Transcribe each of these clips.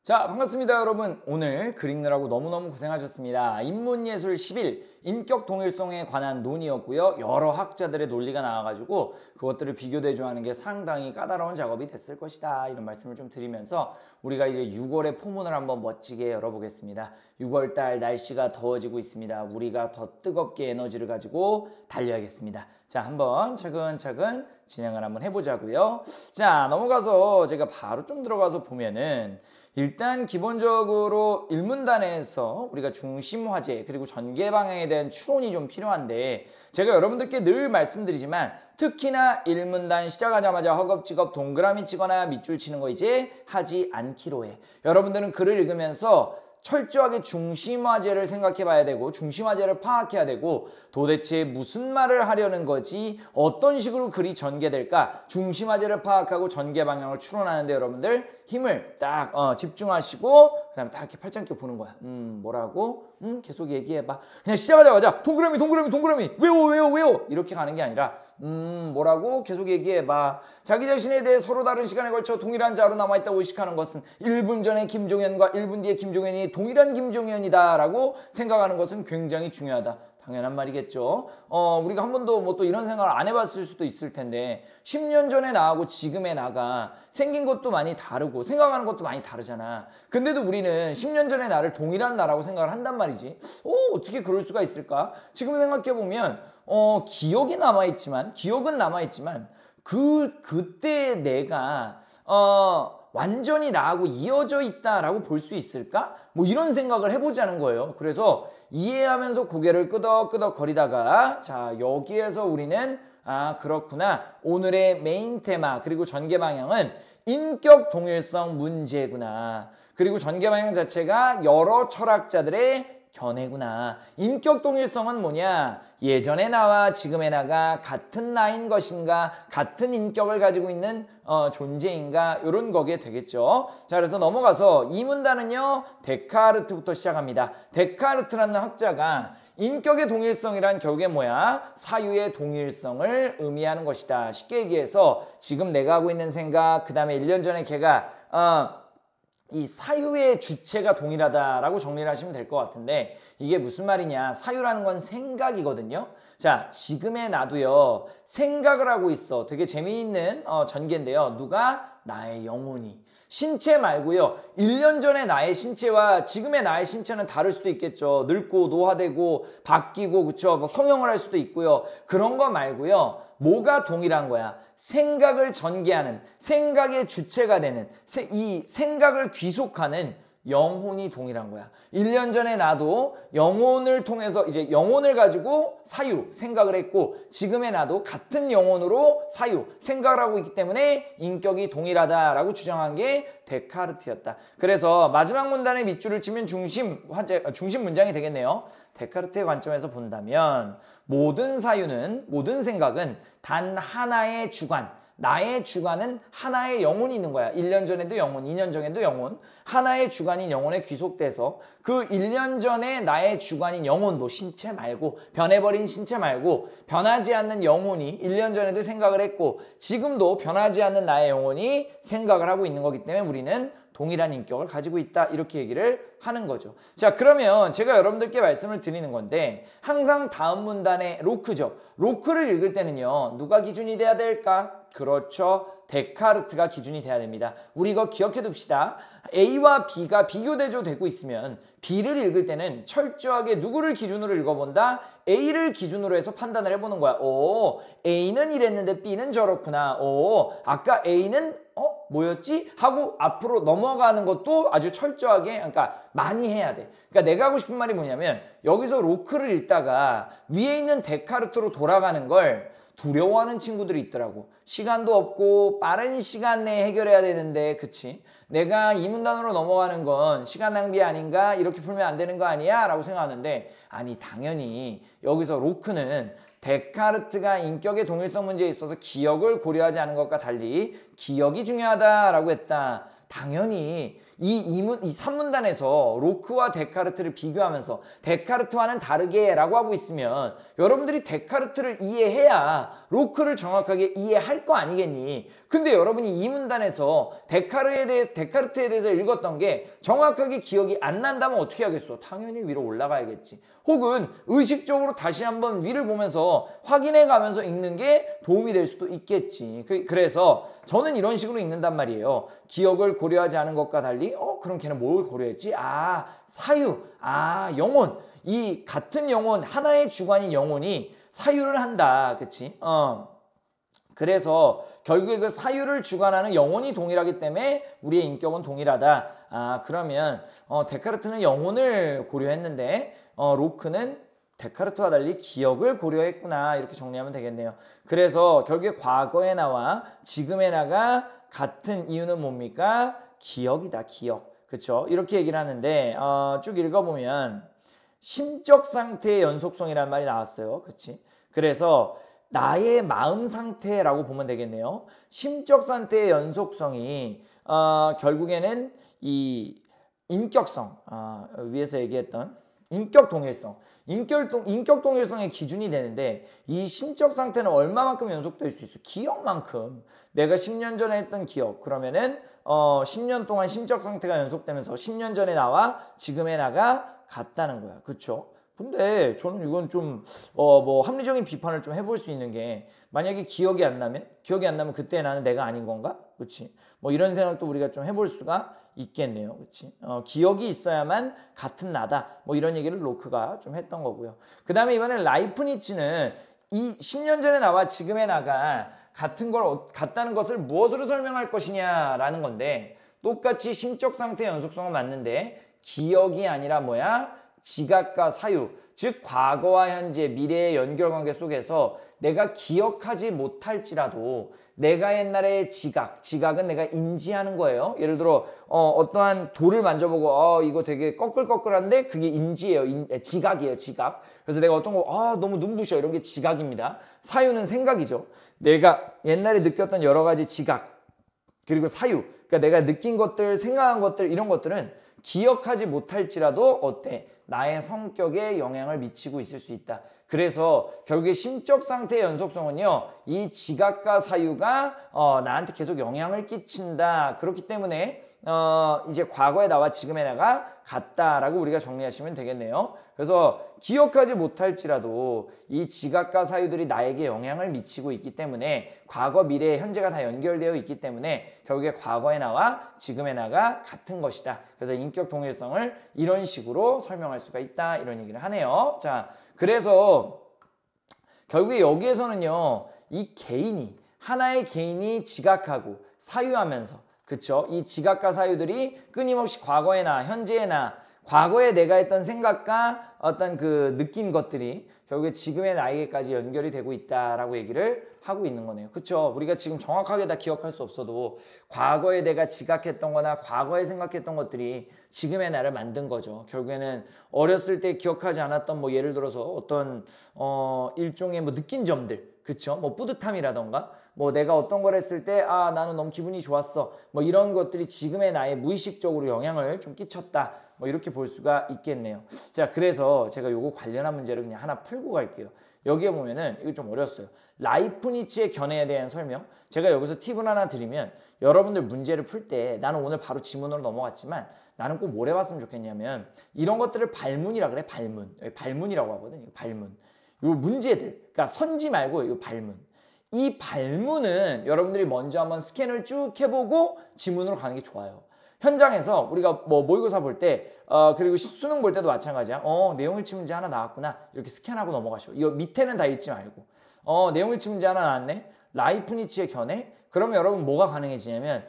자, 반갑습니다 여러분. 오늘 글 읽느라고 너무너무 고생하셨습니다. 인문예술 10일 인격 동일성에 관한 논의였고요. 여러 학자들의 논리가 나와가지고 그것들을 비교대조하는 게 상당히 까다로운 작업이 됐을 것이다, 이런 말씀을 좀 드리면서 우리가 이제 6월의 포문을 한번 멋지게 열어보겠습니다. 6월달 날씨가 더워지고 있습니다. 우리가 더 뜨겁게 에너지를 가지고 달려야겠습니다. 자, 한번 차근차근 진행을 한번 해보자고요. 자, 넘어가서 제가 바로 좀 들어가서 보면은 일단 기본적으로 일문단에서 우리가 중심 화제 그리고 전개 방향에 대한 추론이 좀 필요한데, 제가 여러분들께 늘 말씀드리지만 특히나 일문단 시작하자마자 허겁지겁 동그라미 치거나 밑줄 치는 거 이제 하지 않기로 해. 여러분들은 글을 읽으면서 철저하게 중심화제를 생각해 봐야 되고 중심화제를 파악해야 되고, 도대체 무슨 말을 하려는 거지, 어떤 식으로 글이 전개될까, 중심화제를 파악하고 전개 방향을 추론하는데 여러분들 힘을 딱 집중하시고 그 다음에 딱 이렇게 팔짱 껴 보는 거야. 뭐라고? 계속 얘기해봐. 그냥 시작하자마자 동그라미 외워 이렇게 가는 게 아니라 뭐라고 계속 얘기해봐. 자기 자신에 대해 서로 다른 시간에 걸쳐 동일한 자로 남아있다고 의식하는 것은 1분 전에 김종현과 1분 뒤에 김종현이 동일한 김종현이다 라고 생각하는 것은 굉장히 중요하다. 당연한 말이겠죠. 우리가 한 번도 뭐 또 이런 생각을 안 해봤을 수도 있을 텐데 10년 전에 나하고 지금의 나가 생긴 것도 많이 다르고 생각하는 것도 많이 다르잖아. 근데도 우리는 10년 전의 나를 동일한 나라고 생각을 한단 말이지. 어떻게 그럴 수가 있을까? 지금 생각해보면 기억은 남아있지만 그때 내가 완전히 나하고 이어져 있다라고 볼 수 있을까? 뭐 이런 생각을 해보자는 거예요. 그래서 이해하면서 고개를 끄덕끄덕 거리다가, 자, 여기에서 우리는 그렇구나, 오늘의 메인 테마 그리고 전개 방향은 인격 동일성 문제구나, 그리고 전개 방향 자체가 여러 철학자들의 견해구나. 인격 동일성은 뭐냐? 예전의 나와 지금의 나가 같은 나인 것인가, 같은 인격을 가지고 있는 존재인가, 이런 거게 되겠죠. 자, 그래서 넘어가서 이 문단은요, 데카르트부터 시작합니다. 데카르트라는 학자가 인격의 동일성이란 결국에 뭐야? 사유의 동일성을 의미하는 것이다. 쉽게 얘기해서 지금 내가 하고 있는 생각, 그 다음에 1년 전에 걔가 이 사유의 주체가 동일하다라고 정리를 하시면 될 것 같은데, 이게 무슨 말이냐? 사유라는 건 생각이거든요. 자, 지금의 나도요, 생각을 하고 있어. 되게 재미있는 전개인데요. 누가? 나의 영혼이. 신체 말고요, 1년 전의 나의 신체와 지금의 나의 신체는 다를 수도 있겠죠. 늙고 노화되고 바뀌고, 그쵸? 뭐 성형을 할 수도 있고요. 그런 거 말고요, 뭐가 동일한 거야? 생각을 전개하는, 생각의 주체가 되는, 이 생각을 귀속하는 영혼이 동일한 거야. 1년 전에 나도 영혼을 통해서 이제 영혼을 가지고 사유, 생각을 했고, 지금의 나도 같은 영혼으로 사유, 생각을 하고 있기 때문에 인격이 동일하다라고 주장한 게 데카르트였다. 그래서 마지막 문단에 밑줄을 치면 중심 문장이 되겠네요. 데카르트의 관점에서 본다면 모든 생각은 단 하나의 주관, 나의 주관은 하나의 영혼이 있는 거야. 1년 전에도 영혼, 2년 전에도 영혼, 하나의 주관인 영혼에 귀속돼서 그 1년 전에 나의 주관인 영혼도, 신체 말고, 변해버린 신체 말고 변하지 않는 영혼이 1년 전에도 생각을 했고 지금도 변하지 않는 나의 영혼이 생각을 하고 있는 거기 때문에 우리는 동일한 인격을 가지고 있다, 이렇게 얘기를 하는 거죠. 자, 그러면 제가 여러분들께 말씀을 드리는 건데, 항상 다음 문단의 로크죠. 로크를 읽을 때는요, 누가 기준이 돼야 될까? 그렇죠, 데카르트가 기준이 돼야 됩니다. 우리 이거 기억해 둡시다. A와 B가 비교대조 되고 있으면 B를 읽을 때는 철저하게 누구를 기준으로 읽어본다? A를 기준으로 해서 판단을 해보는 거야. A는 이랬는데 B는 저렇구나. 아까 A는 뭐였지? 하고 앞으로 넘어가는 것도 아주 철저하게, 그러니까 많이 해야 돼. 그러니까 내가 하고 싶은 말이 뭐냐면, 여기서 로크를 읽다가 위에 있는 데카르트로 돌아가는 걸 두려워하는 친구들이 있더라고. 시간도 없고 빠른 시간 내에 해결해야 되는데, 그치? 내가 이 문단으로 넘어가는 건 시간 낭비 아닌가? 이렇게 풀면 안 되는 거 아니야? 라고 생각하는데, 아니, 당연히 여기서 로크는 데카르트가 인격의 동일성 문제에 있어서 기억을 고려하지 않은 것과 달리 기억이 중요하다라고 했다. 당연히 이 3문단에서 로크와 데카르트를 비교하면서 데카르트와는 다르게 라고 하고 있으면 여러분들이 데카르트를 이해해야 로크를 정확하게 이해할 거 아니겠니? 근데 여러분이 이 문단에서 데카르트에 대해서 읽었던 게 정확하게 기억이 안 난다면 어떻게 하겠어? 당연히 위로 올라가야겠지. 혹은 의식적으로 다시 한번 위를 보면서 확인해 가면서 읽는 게 도움이 될 수도 있겠지. 그래서 저는 이런 식으로 읽는단 말이에요. 기억을 고려하지 않은 것과 달리 그럼 걔는 뭘 고려했지? 사유, 영혼. 이 같은 영혼, 하나의 주관인 영혼이 사유를 한다. 그치? 그래서 결국에 그 사유를 주관하는 영혼이 동일하기 때문에 우리의 인격은 동일하다. 그러면 데카르트는 영혼을 고려했는데 로크는 데카르트와 달리 기억을 고려했구나. 이렇게 정리하면 되겠네요. 그래서 결국에 과거의 나와 지금의 나가 같은 이유는 뭡니까? 기억이다. 기억. 그렇죠? 이렇게 얘기를 하는데 쭉 읽어보면 심적 상태의 연속성이라는 말이 나왔어요. 그치? 그래서 나의 마음 상태라고 보면 되겠네요. 심적 상태의 연속성이 결국에는 이 인격성, 위에서 얘기했던 인격 동일성, 인격 동일성의 기준이 되는데 이 심적 상태는 얼마만큼 연속될 수 있어? 기억만큼. 내가 10년 전에 했던 기억, 그러면은 10년 동안 심적 상태가 연속되면서 10년 전에 나와 지금의 나가 같다는 거야. 그쵸? 근데 저는 이건 좀 뭐 합리적인 비판을 좀 해볼 수 있는 게, 만약에 기억이 안 나면 그때 나는 내가 아닌 건가? 그치? 뭐 이런 생각도 우리가 좀 해볼 수가 있겠네요. 그치? 기억이 있어야만 같은 나다. 뭐 이런 얘기를 로크가 좀 했던 거고요. 그 다음에 이번에 라이프니츠는 이 10년 전에 나와 지금의 나가 같다는 것을 무엇으로 설명할 것이냐라는 건데, 똑같이 심적 상태 연속성은 맞는데 기억이 아니라 뭐야? 지각과 사유, 즉 과거와 현재, 미래의 연결관계 속에서 내가 기억하지 못할지라도 내가 옛날에 지각은 내가 인지하는 거예요. 예를 들어 어떠한 돌을 만져보고 이거 되게 꺼끌꺼끌한데 그게 인지예요. 지각이에요. 지각. 그래서 내가 어떤 거 너무 눈부셔, 이런 게 지각입니다. 사유는 생각이죠. 내가 옛날에 느꼈던 여러 가지 지각, 그리고 사유, 그러니까 내가 느낀 것들, 생각한 것들, 이런 것들은 기억하지 못할지라도 어때? 나의 성격에 영향을 미치고 있을 수 있다. 그래서 결국에 심적 상태의 연속성은요, 이 지각과 사유가 나한테 계속 영향을 끼친다. 그렇기 때문에 이제 과거의 나와 지금의 나가 같다라고 우리가 정리하시면 되겠네요. 그래서 기억하지 못할지라도 이 지각과 사유들이 나에게 영향을 미치고 있기 때문에 과거, 미래, 현재가 다 연결되어 있기 때문에 결국에 과거의 나와 지금의 나가 같은 것이다. 그래서 인격 동일성을 이런 식으로 설명할 수가 있다. 이런 얘기를 하네요. 자, 그래서 결국에 여기에서는요, 이 하나의 개인이 지각하고 사유하면서, 그쵸? 이 지각과 사유들이 끊임없이 과거의 나, 현재의 나, 과거에 내가 했던 생각과 어떤 그 느낀 것들이 결국에 지금의 나에게까지 연결이 되고 있다라고 얘기를 하고 있는 거네요. 그쵸? 우리가 지금 정확하게 다 기억할 수 없어도 과거에 내가 지각했던 거나 과거에 생각했던 것들이 지금의 나를 만든 거죠. 결국에는 어렸을 때 기억하지 않았던 뭐 예를 들어서 어떤 일종의 뭐 느낀 점들, 그쵸? 뭐 뿌듯함이라던가 뭐 내가 어떤 걸 했을 때 나는 너무 기분이 좋았어, 뭐 이런 것들이 지금의 나에 무의식적으로 영향을 좀 끼쳤다, 뭐 이렇게 볼 수가 있겠네요. 자, 그래서 제가 요거 관련한 문제를 그냥 하나 풀고 갈게요. 여기에 보면은 이거 좀 어려웠어요. 라이프니츠의 견해에 대한 설명. 제가 여기서 팁을 하나 드리면, 여러분들 문제를 풀 때, 나는 오늘 바로 지문으로 넘어갔지만 나는 꼭 뭘 해봤으면 좋겠냐면, 이런 것들을 발문이라 그래. 발문이라고 하거든요. 발문. 요 문제들, 그러니까 선지 말고 요 발문. 이 발문은 여러분들이 먼저 한번 스캔을 쭉 해보고 지문으로 가는 게 좋아요. 현장에서 우리가 뭐 모의고사 볼 때, 그리고 수능 볼 때도 마찬가지야. 내용일치 문제 하나 나왔구나. 이렇게 스캔하고 넘어가시오. 이거 밑에는 다 읽지 말고. 내용일치 문제 하나 나왔네. 라이프니츠의 견해? 그러면 여러분 뭐가 가능해지냐면,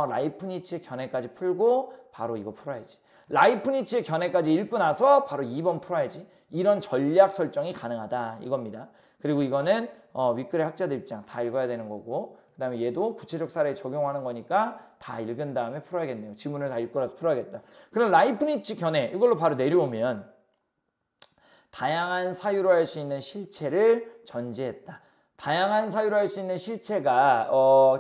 라이프니츠의 견해까지 풀고 바로 이거 풀어야지. 라이프니츠의 견해까지 읽고 나서 바로 2번 풀어야지. 이런 전략 설정이 가능하다. 이겁니다. 그리고 이거는 윗글의 학자들 입장 다 읽어야 되는 거고, 그 다음에 얘도 구체적 사례에 적용하는 거니까 다 읽은 다음에 풀어야겠네요. 지문을 다 읽고 나서 풀어야겠다. 그럼 라이프니츠 견해, 이걸로 바로 내려오면 다양한 사유로 할 수 있는 실체를 전제했다. 다양한 사유로 할 수 있는 실체가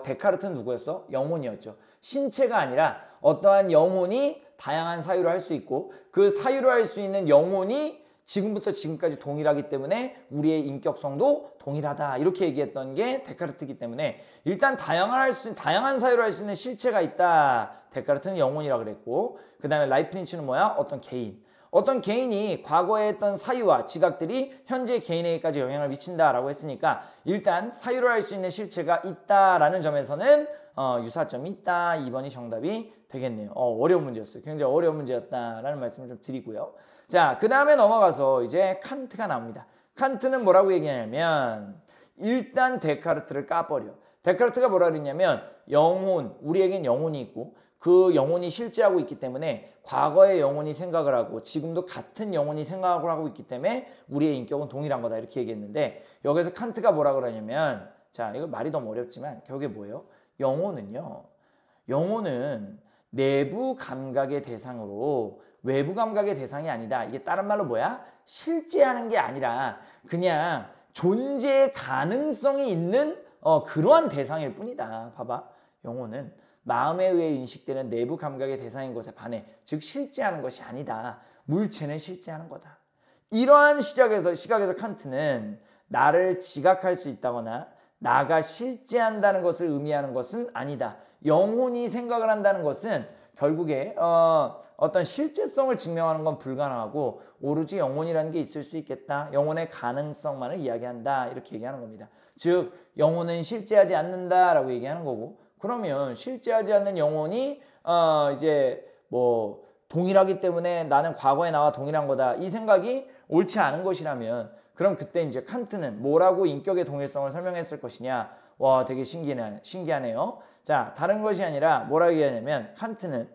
데카르트는 누구였어? 영혼이었죠. 신체가 아니라 어떠한 영혼이 다양한 사유로 할 수 있고, 그 사유로 할 수 있는 영혼이 지금부터 지금까지 동일하기 때문에 우리의 인격성도 동일하다. 이렇게 얘기했던 게 데카르트이기 때문에 일단 다양한 사유로 할 수 있는 실체가 있다. 데카르트는 영혼이라 그랬고, 그 다음에 라이프니츠는 뭐야? 어떤 개인이 과거에 했던 사유와 지각들이 현재 개인에게까지 영향을 미친다라고 했으니까 일단 사유로 할 수 있는 실체가 있다라는 점에서는 유사점이 있다. 2번이 정답이 되겠네요. 어려운 문제였어요. 굉장히 어려운 문제였다라는 말씀을 좀 드리고요. 자, 그 다음에 넘어가서 이제 칸트가 나옵니다. 칸트는 뭐라고 얘기하냐면 일단 데카르트를 까버려. 데카르트가 뭐라 그랬냐면 영혼, 우리에겐 영혼이 있고 그 영혼이 실제하고 있기 때문에 과거의 영혼이 생각을 하고 지금도 같은 영혼이 생각을 하고 있기 때문에 우리의 인격은 동일한 거다. 이렇게 얘기했는데 여기서 칸트가 뭐라 그러냐면 자, 이거 말이 너무 어렵지만 결국에 뭐예요? 영혼은 내부 감각의 대상으로 외부 감각의 대상이 아니다. 이게 다른 말로 뭐야? 실제하는 게 아니라 그냥 존재의 가능성이 있는 그러한 대상일 뿐이다. 봐봐. 영혼은 마음에 의해 인식되는 내부 감각의 대상인 것에 반해 즉 실제하는 것이 아니다. 물체는 실제하는 거다. 이러한 시각에서 칸트는 나를 지각할 수 있다거나 나가 실제한다는 것을 의미하는 것은 아니다. 영혼이 생각을 한다는 것은 결국에 어떤 실제성을 증명하는 건 불가능하고 오로지 영혼이라는 게 있을 수 있겠다. 영혼의 가능성만을 이야기한다. 이렇게 얘기하는 겁니다. 즉 영혼은 실제하지 않는다라고 얘기하는 거고 그러면 실제하지 않는 영혼이 이제 뭐 동일하기 때문에 나는 과거의 나와 동일한 거다. 이 생각이 옳지 않은 것이라면 그럼 그때 이제 칸트는 뭐라고 인격의 동일성을 설명했을 것이냐. 와, 되게 신기하네요. 자, 다른 것이 아니라 뭐라고 얘기하냐면 칸트는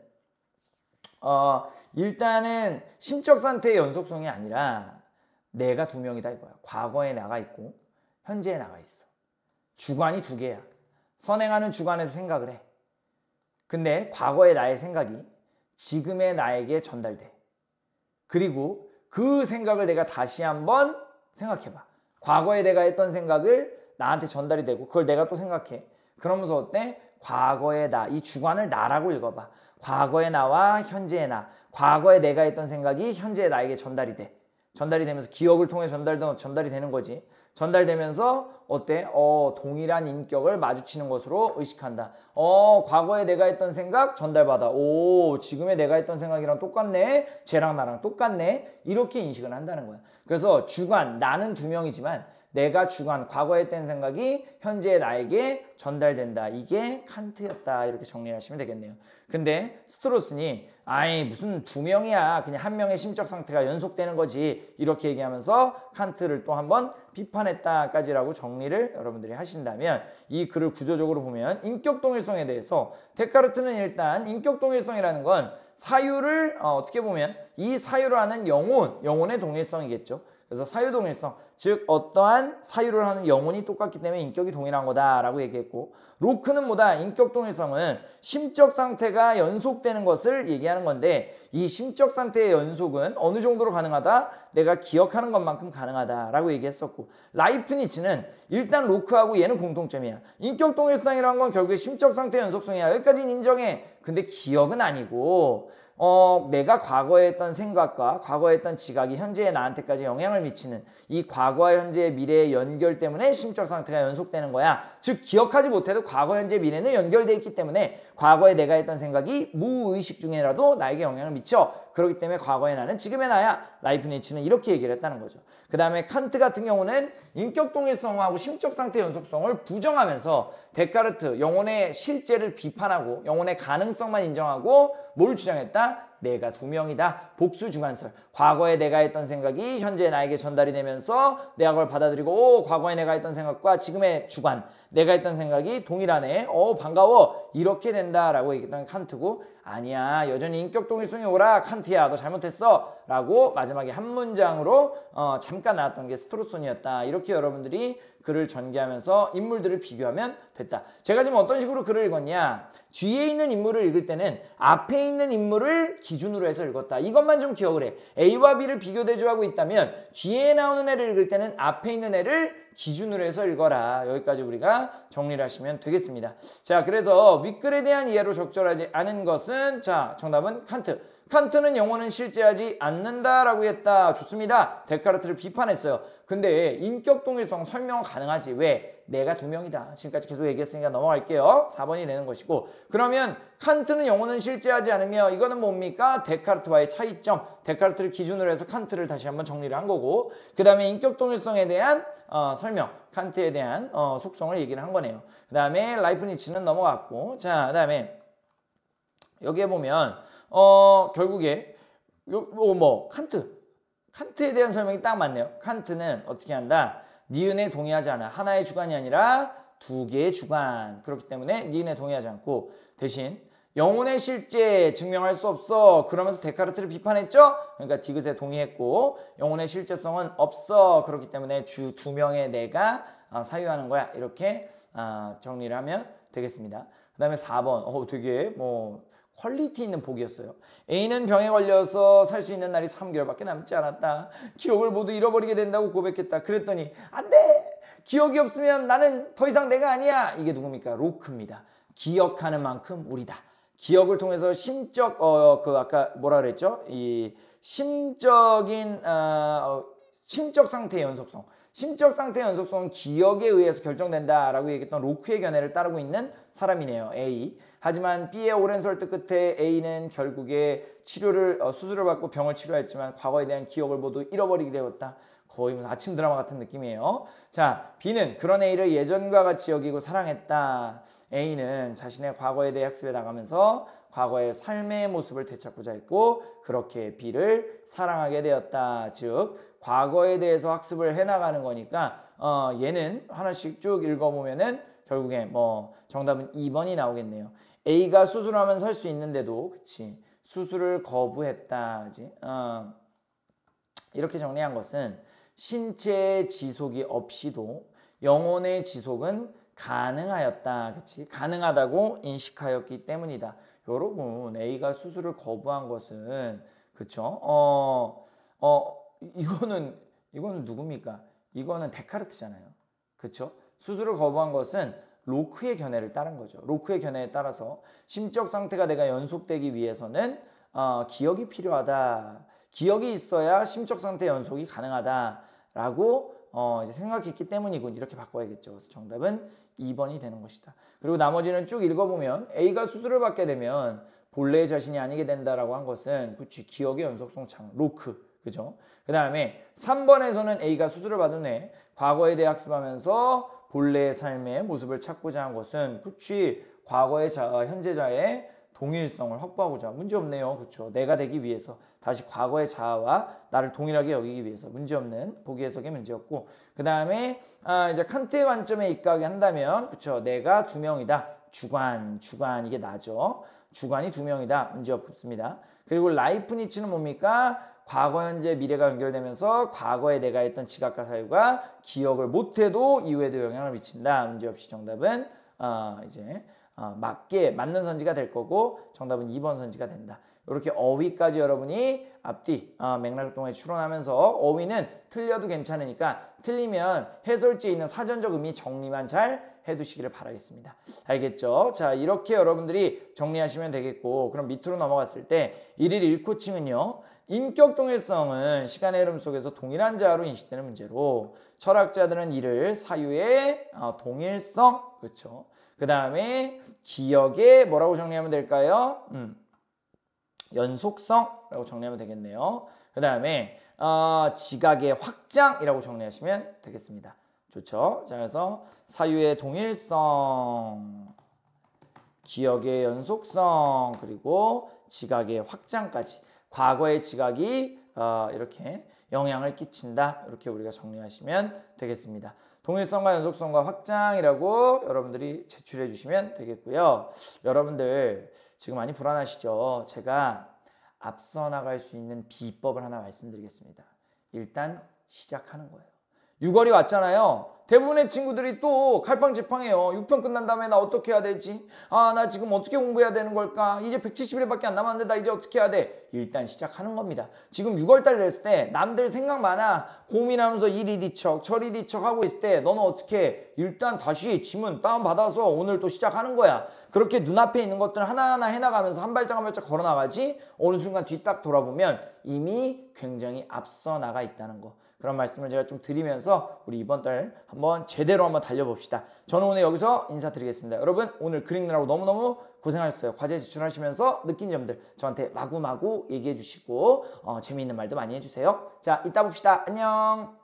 일단은 심적 상태의 연속성이 아니라 내가 두 명이다 이거야. 과거에 나가 있고 현재에 나가 있어. 주관이 두 개야. 선행하는 주관에서 생각을 해. 근데 과거의 나의 생각이 지금의 나에게 전달돼. 그리고 그 생각을 내가 다시 한번 생각해봐. 과거에 내가 했던 생각을 나한테 전달이 되고 그걸 내가 또 생각해. 그러면서 어때? 과거의 나, 이 주관을 나라고 읽어봐. 과거의 나와 현재의 나. 과거에 내가 했던 생각이 현재의 나에게 전달이 돼. 전달이 되면서 기억을 통해 전달이 되는 거지. 전달되면서 어때? 동일한 인격을 마주치는 것으로 의식한다. 과거에 내가 했던 생각 전달받아. 지금의 내가 했던 생각이랑 똑같네. 쟤랑 나랑 똑같네. 이렇게 인식을 한다는 거야. 그래서 주관, 나는 두 명이지만 내가 주관, 과거에 했던 생각이 현재의 나에게 전달된다. 이게 칸트였다. 이렇게 정리하시면 되겠네요. 근데 스트로스니 무슨 두 명이야. 그냥 한 명의 심적 상태가 연속되는 거지. 이렇게 얘기하면서 칸트를 또 한번 비판했다까지라고 정리를 여러분들이 하신다면 이 글을 구조적으로 보면 인격 동일성에 대해서 데카르트는 일단 인격 동일성이라는 건 사유를 어떻게 보면 이 사유를 하는 영혼의 동일성이겠죠. 그래서 사유동일성, 즉 어떠한 사유를 하는 영혼이 똑같기 때문에 인격이 동일한 거다라고 얘기했고 로크는 뭐다? 인격 동일성은 심적 상태가 연속되는 것을 얘기하는 건데 이 심적 상태의 연속은 어느 정도로 가능하다? 내가 기억하는 것만큼 가능하다라고 얘기했었고 라이프니츠는 일단 로크하고 얘는 공통점이야. 인격 동일성이라는 건 결국에 심적 상태의 연속성이야. 여기까지는 인정해. 근데 기억은 아니고 내가 과거에 했던 생각과 과거에 했던 지각이 현재의 나한테까지 영향을 미치는 이 과거와 현재의 미래의 연결 때문에 심적 상태가 연속되는 거야. 즉 기억하지 못해도 과거, 현재, 미래는 연결되어 있기 때문에 과거에 내가 했던 생각이 무의식 중에라도 나에게 영향을 미쳐. 그렇기 때문에 과거의 나는 지금의 나야. 라이프니츠는 이렇게 얘기를 했다는 거죠. 그 다음에 칸트 같은 경우는 인격 동일성하고 심적 상태 연속성을 부정하면서 데카르트, 영혼의 실제를 비판하고 영혼의 가능성만 인정하고 뭘 주장했다? 내가 두 명이다. 복수 주관설. 과거에 내가 했던 생각이 현재 나에게 전달이 되면서 내가 그걸 받아들이고 과거에 내가 했던 생각과 지금의 주관, 내가 했던 생각이 동일하네. 반가워. 이렇게 된다라고 얘기했던 칸트고 아니야. 여전히 인격 동일성이 오라. 칸트야. 너 잘못했어. 라고 마지막에 한 문장으로 잠깐 나왔던 게 스트로손이었다. 이렇게 여러분들이 글을 전개하면서 인물들을 비교하면 됐다. 제가 지금 어떤 식으로 글을 읽었냐. 뒤에 있는 인물을 읽을 때는 앞에 있는 인물을 기준으로 해서 읽었다. 이것만 좀 기억을 해. A와 B를 비교 대조하고 있다면 뒤에 나오는 애를 읽을 때는 앞에 있는 애를 기준으로 해서 읽어라. 여기까지 우리가 정리를 하시면 되겠습니다. 자, 그래서 윗글에 대한 이해로 적절하지 않은 것은 자, 정답은 칸트. 칸트는 영혼은 실제하지 않는다라고 했다. 좋습니다. 데카르트를 비판했어요. 근데 인격 동일성 설명 가능하지. 왜? 내가 두 명이다. 지금까지 계속 얘기했으니까 넘어갈게요. 4번이 되는 것이고, 그러면 칸트는 영혼은 실제하지 않으며 이거는 뭡니까? 데카르트와의 차이점. 데카르트를 기준으로 해서 칸트를 다시 한번 정리를 한 거고, 그 다음에 인격 동일성에 대한 설명, 칸트에 대한 속성을 얘기를 한 거네요. 그 다음에 라이프니츠는 넘어갔고, 자, 그 다음에 여기에 보면 결국에 칸트에 대한 설명이 딱 맞네요. 칸트는 어떻게 한다? 니은에 동의하지 않아. 하나의 주관이 아니라 두 개의 주관. 그렇기 때문에 니은에 동의하지 않고, 대신 영혼의 실제 증명할 수 없어. 그러면서 데카르트를 비판했죠. 그러니까 디귿에 동의했고, 영혼의 실제성은 없어. 그렇기 때문에 주 두 명의 내가 사유하는 거야. 이렇게 정리를 하면 되겠습니다. 그 다음에 4번 되게 퀄리티 있는 복이었어요. A는 병에 걸려서 살 수 있는 날이 3개월밖에 남지 않았다. 기억을 모두 잃어버리게 된다고 고백했다. 그랬더니 안 돼! 기억이 없으면 나는 더 이상 내가 아니야. 이게 누굽니까? 로크입니다. 기억하는 만큼 우리다. 기억을 통해서 심적 아까 뭐라 그랬죠? 이 심적인 심적 상태의 연속성. 심적 상태의 연속성은 기억에 의해서 결정된다라고 얘기했던 로크의 견해를 따르고 있는 사람이네요. A. 하지만 B의 오랜 설득 끝에 A는 결국에 수술을 받고 병을 치료했지만 과거에 대한 기억을 모두 잃어버리게 되었다. 거의 무슨 아침 드라마 같은 느낌이에요. 자, B는 그런 A를 예전과 같이 여기고 사랑했다. A는 자신의 과거에 대해 학습해 나가면서 과거의 삶의 모습을 되찾고자 했고, 그렇게 B를 사랑하게 되었다. 즉, 과거에 대해서 학습을 해나가는 거니까 얘는 하나씩 쭉 읽어보면은 결국에 정답은 2번이 나오겠네요. A가 수술하면 살 수 있는데도, 그치, 수술을 거부했다. 그치? 이렇게 정리한 것은 신체의 지속이 없이도 영혼의 지속은 가능하였다. 그치? 가능하다고 인식하였기 때문이다. 여러분, A가 수술을 거부한 것은, 그쵸? 이거는 누굽니까? 이거는 데카르트잖아요. 그쵸? 수술을 거부한 것은 로크의 견해를 따른 거죠. 로크의 견해에 따라서 심적 상태가 내가 연속되기 위해서는 기억이 필요하다. 기억이 있어야 심적 상태 연속이 가능하다라고 이제 생각했기 때문이군. 이렇게 바꿔야겠죠. 그래서 정답은 2번이 되는 것이다. 그리고 나머지는 쭉 읽어보면 A가 수술을 받게 되면 본래의 자신이 아니게 된다라고 한 것은, 그치, 기억의 연속성 창, 로크. 그죠? 그 다음에 3번에서는 A가 수술을 받은 후에 과거에 대해 학습하면서 본래의 삶의 모습을 찾고자 한 것은, 그치, 과거의 자아, 현재자의 동일성을 확보하고자. 문제없네요. 그렇죠? 내가 되기 위해서, 다시 과거의 자아와 나를 동일하게 여기기 위해서. 문제없는 보기 해석의 문제였고, 그 다음에 이제 칸트의 관점에 입각하게 한다면, 그렇죠, 내가 두 명이다. 주관 이게 나죠. 주관이 두 명이다. 문제없습니다. 그리고 라이프니츠는 뭡니까? 과거, 현재, 미래가 연결되면서 과거에 내가 했던 지각과 사유가 기억을 못해도 이후에도 영향을 미친다. 문제없이 정답은 맞는 선지가 될 거고, 정답은 2번 선지가 된다. 이렇게 어휘까지 여러분이 앞뒤 맥락동에 추론하면서, 어휘는 틀려도 괜찮으니까 틀리면 해설지에 있는 사전적 의미 정리만 잘 해두시기를 바라겠습니다. 알겠죠? 자, 이렇게 여러분들이 정리하시면 되겠고, 그럼 밑으로 넘어갔을 때 1일 1코칭은요. 인격 동일성은 시간의 흐름 속에서 동일한 자아로 인식되는 문제로, 철학자들은 이를 사유의 동일성, 그렇죠? 그 다음에 기억의 뭐라고 정리하면 될까요? 연속성이라고 정리하면 되겠네요. 그 다음에 지각의 확장이라고 정리하시면 되겠습니다. 좋죠? 자, 그래서 사유의 동일성, 기억의 연속성, 그리고 지각의 확장까지, 과거의 지각이 이렇게 영향을 끼친다. 이렇게 우리가 정리하시면 되겠습니다. 동일성과 연속성과 확장이라고 여러분들이 제출해 주시면 되겠고요. 여러분들 지금 많이 불안하시죠? 제가 앞서 나갈 수 있는 비법을 하나 말씀드리겠습니다. 일단 시작하는 거예요. 6월이 왔잖아요. 대부분의 친구들이 또 갈팡질팡해요. 6편 끝난 다음에 나 어떻게 해야 되지? 아, 나 지금 어떻게 공부해야 되는 걸까? 이제 170일밖에 안 남았는데 나 이제 어떻게 해야 돼? 일단 시작하는 겁니다. 지금 6월달 됐을 때 남들 생각 많아 고민하면서 이리 뒤척 저리 뒤척 하고 있을 때 너는 어떻게 해? 일단 다시 지문 다운받아서 오늘 또 시작하는 거야. 그렇게 눈앞에 있는 것들 하나하나 해나가면서 한 발짝 한 발짝 걸어나가지 어느 순간 뒤 딱 돌아보면 이미 굉장히 앞서 나가 있다는 거. 그런 말씀을 제가 좀 드리면서 우리 이번 달 한번 제대로 한번 달려봅시다. 저는 오늘 여기서 인사드리겠습니다. 여러분 오늘 그림 읽느라고 너무너무 고생하셨어요. 과제 제출하시면서 느낀 점들 저한테 마구마구 얘기해 주시고 재미있는 말도 많이 해주세요. 자, 이따 봅시다. 안녕.